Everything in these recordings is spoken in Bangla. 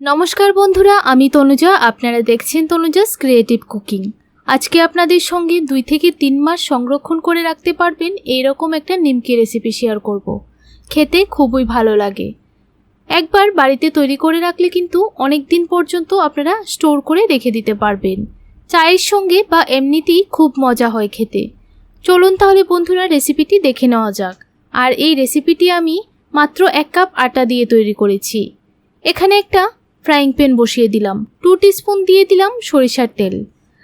नमस्कार बंधुरा आमी तनुजा आपनारा देखछेन तनुजास क्रिएटिव कुकिंग। आज के आपनादेर संगे 2 থেকে 3 मास संरक्षण करे राखते पारबेन एरकम एकटा निमकी रेसिपि शेयर करब। खेते खूबई भालो लागे। एकबार बाड़ीते तैरी करे राखले किन्तु अनेक दिन पर्यन्त आपनारा स्टोर करे रेखे दिते पारबेन। चायेर संगे बा एमनितेई खूब मजा हय खेते। चलुन ताहले बंधुरा रेसिपिटी देखे नेওয়া যাক। আর এই রেসিপিটি আমি মাত্র 1 কাপ আটা দিয়ে তৈরি করেছি। এখানে একটা ফ্রাইং প্যান বসিয়ে দিলাম, 2 টিস্পুন দিয়ে দিলাম সরিষার তেল।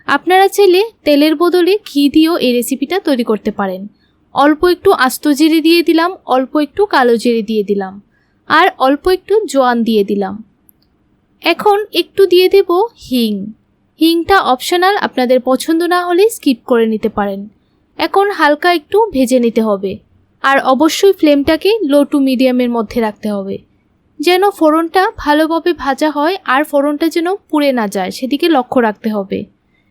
আপনারা চাইলে তেলের বদলে ঘি দিয়েও এই রেসিপিটা তৈরি করতে পারেন। অল্প একটু আস্ত জিরে দিয়ে দিলাম, অল্প একটু কালো জিরে দিয়ে দিলাম আর অল্প একটু জোয়ান দিয়ে দিলাম। এখন একটু দিয়ে দেব হিং। হিংটা অপশনাল, আপনাদের পছন্দ না হলে স্কিপ করে নিতে পারেন। এখন হালকা একটু ভেজে নিতে হবে আর অবশ্যই ফ্লেমটাকে লো টু মিডিয়ামের মধ্যে রাখতে হবে যেন ফোড়নটা ভালোভাবে ভাজা হয় আর ফোড়নটা যেন পুড়ে না যায় সেদিকে লক্ষ্য রাখতে হবে।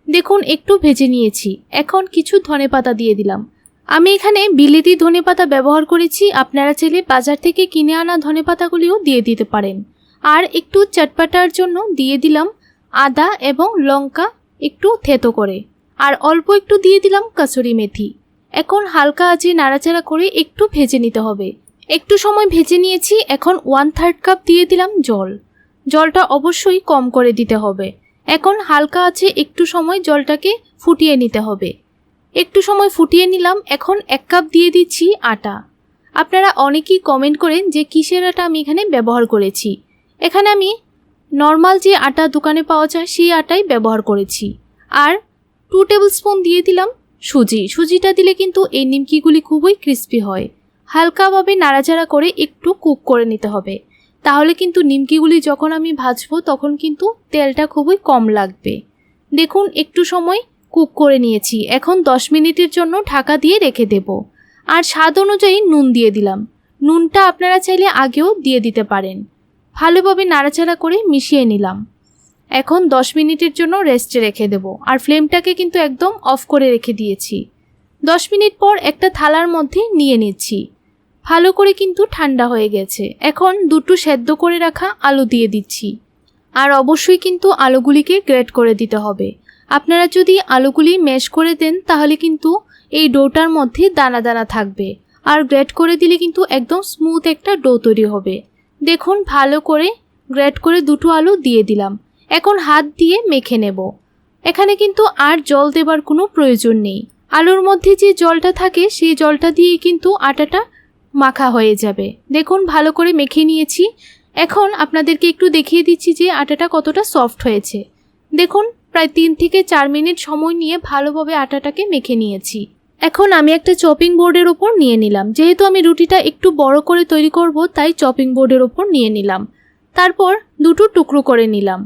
দেখুন একটু ভেজে নিয়েছি। এখন কিছু ধনেপাতা দিয়ে দিলাম। আমি এখানে বিলেতি ধনেপাতা ব্যবহার করেছি, আপনারা চাইলে বাজার থেকে কিনে আনা ধনেপাতাগুলিও দিয়ে দিতে পারেন। আর একটু চটপাটার জন্য দিয়ে দিলাম আদা এবং লঙ্কা একটু থেতো করে আর অল্প একটু দিয়ে দিলাম কসুরি মেথি। এখন হালকা আঁচে নাড়াচাড়া করে একটু ভেজে নিতে হবে। একটু সময় ভেজে নিয়েছি। এখন 1/3 কাপ দিয়ে দিলাম জল। জলটা অবশ্যই কম করে দিতে হবে। এখন হালকা আঁচে একটু সময় জলটাকে ফুটিয়ে নিতে হবে। একটু সময় ফুটিয়ে নিলাম। এখন 1 কাপ দিয়ে দিচ্ছি আটা। আপনারা অনেকেই কমেন্ট করেন যে কিসের আটা আমি এখানে ব্যবহার করেছি। এখানে আমি নর্মাল যে আটা দোকানে পাওয়া যায় সেই আটাই ব্যবহার করেছি। আর 2 টেবিল স্পুন দিয়ে দিলাম সুজি। সুজিটা দিলে কিন্তু এই নিমকিগুলি খুবই ক্রিস্পি হয়। হালকাভাবে নাড়াচাড়া করে একটু কুক করে নিতে হবে, তাহলে কিন্তু নিমকিগুলি যখন আমি ভাজবো তখন কিন্তু তেলটা খুবই কম লাগবে। দেখুন একটু সময় কুক করে নিয়েছি। এখন 10 মিনিটের জন্য ঢাকা দিয়ে রেখে দেব। আর স্বাদ অনুযায়ী নুন দিয়ে দিলাম। নুনটা আপনারা চাইলে আগেও দিয়ে দিতে পারেন। ভালোভাবে নাড়াচাড়া করে মিশিয়ে নিলাম। এখন 10 মিনিটের জন্য রেস্টে রেখে দেব আর ফ্লেমটাকে কিন্তু একদম অফ করে রেখে দিয়েছি। 10 মিনিট পর একটা থালার মধ্যে নিয়ে নিচ্ছি। ভালো করে কিন্তু ঠান্ডা হয়ে গেছে। এখন দুটো সেদ্ধ করে রাখা আলু দিয়ে দিচ্ছি আর অবশ্যই কিন্তু আলুগুলিকে গ্রেট করে দিতে হবে। আপনারা যদি আলুগুলি ম্যাশ করে দেন তাহলে কিন্তু এই ডোটার মধ্যে দানা দানা থাকবে আর গ্রেট করে দিলে কিন্তু একদম স্মুথ একটা ডো তৈরি হবে। দেখুন ভালো করে গ্রেট করে দুটো আলু দিয়ে দিলাম। এখন হাত দিয়ে মেখে নেব। এখানে কিন্তু আর জল দেবার কোনো প্রয়োজন নেই। আলুর মধ্যে যে জলটা থাকে সেই জলটা দিয়ে কিন্তু আটাটা মাখা হয়ে যাবে। দেখুন ভালো করে মেখে নিয়েছি। এখন আপনাদেরকে একটু দেখিয়ে দিচ্ছি যে আটাটা কতটা সফট হয়েছে। দেখুন প্রায় 3 থেকে 4 মিনিট সময় নিয়ে ভালোভাবে আটাটাকে মেখে নিয়েছি। এখন আমি একটা চপিং বোর্ডের ওপর নিয়ে নিলাম। যেহেতু আমি রুটিটা একটু বড় করে তৈরি করব তাই চপিং বোর্ডের ওপর নিয়ে নিলাম। তারপর দুটো টুকরো করে নিলাম।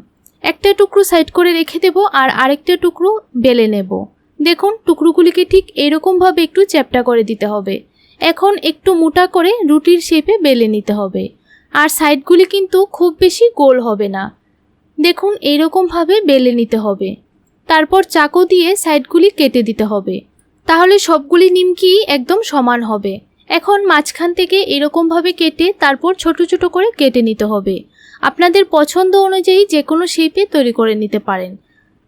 একটা টুকরো সাইড করে রেখে দেব আর আরেকটা টুকরো বেলে নেব। দেখুন টুকরোগুলিকে ঠিক এরকমভাবে একটু চ্যাপ্টা করে দিতে হবে। এখন একটু মোটা করে রুটির শেপে বেলে নিতে হবে আর সাইডগুলি কিন্তু খুব বেশি গোল হবে না। দেখুন এইরকমভাবে বেলে নিতে হবে। তারপর চাকু দিয়ে সাইডগুলি কেটে দিতে হবে, তাহলে সবগুলি নিমকি একদম সমান হবে। এখন মাঝখান থেকে এরকমভাবে কেটে তারপর ছোট ছোট করে কেটে নিতে হবে। আপনাদের পছন্দ অনুযায়ী যে কোনো শেপে তৈরি করে নিতে পারেন।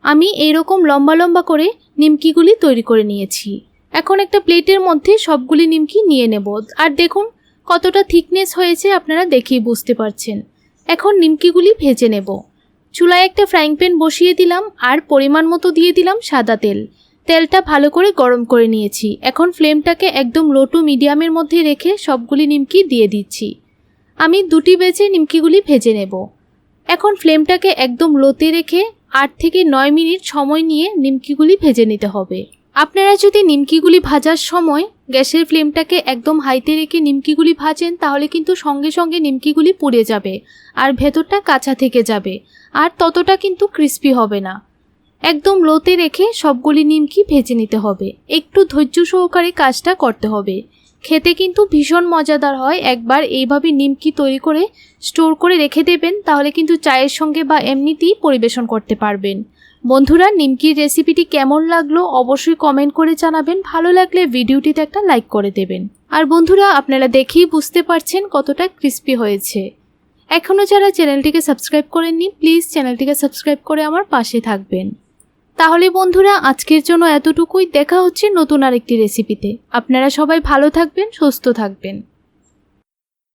আমি এইরকম লম্বা লম্বা করে নিমকিগুলি তৈরি করে নিয়েছি। এখন একটা প্লেটের মধ্যে সবগুলি নিমকি নিয়ে নেব আর দেখুন কতটা থিকনেস হয়েছে আপনারা দেখেই বুঝতে পারছেন। এখন নিমকিগুলি ভেজে নেব। চুলায় একটা ফ্রাইং প্যান বসিয়ে দিলাম আর পরিমাণ মতো দিয়ে দিলাম সাদা তেল। তেলটা ভালো করে গরম করে নিয়েছি। এখন ফ্লেমটাকে একদম লো টু মিডিয়ামের মধ্যে রেখে সবগুলি নিমকি দিয়ে দিচ্ছি। আমি 2টি ব্যাচে নিমকিগুলি ভেজে নেব। এখন ফ্লেমটাকে একদম লোতে রেখে 8 থেকে 9 মিনিট সময় নিয়ে নিমকিগুলি ভেজে নিতে হবে। আপনারা যদি নিমকিগুলি ভাজার সময় গ্যাসের ফ্লেমটাকে একদম হাইতে রেখে নিমকিগুলি ভাজেন তাহলে কিন্তু সঙ্গে সঙ্গে নিমকিগুলি পুড়ে যাবে আর ভেতরটা কাঁচা থেকে যাবে আর ততটা কিন্তু ক্রিস্পি হবে না। একদম লোতে রেখে সবগুলি নিমকি ভেজে নিতে হবে। একটু ধৈর্য সহকারে কাজটা করতে হবে। খেতে কিন্তু ভীষণ মজাদার হয়। একবার এইভাবে নিমকি তৈরি করে স্টোর করে রেখে দেবেন, তাহলে কিন্তু চায়ের সঙ্গে বা এমনিতেই পরিবেশন করতে পারবেন। বন্ধুরা নিমকির রেসিপিটি কেমন লাগলো অবশ্যই কমেন্ট করে জানাবেন। ভালো লাগলে ভিডিওটিতে একটা লাইক করে দেবেন। আর বন্ধুরা আপনারা দেখেই বুঝতে পারছেন কতটা ক্রিস্পি হয়েছে। এখনও যারা চ্যানেলটিকে সাবস্ক্রাইব করেননি প্লিজ চ্যানেলটিকে সাবস্ক্রাইব করে আমার পাশে থাকবেন। তাহলে বন্ধুরা আজকের জন্য এতটুকুই। দেখা হচ্ছে নতুন আরেকটি রেসিপিতে। আপনারা সবাই ভালো থাকবেন, সুস্থ থাকবেন।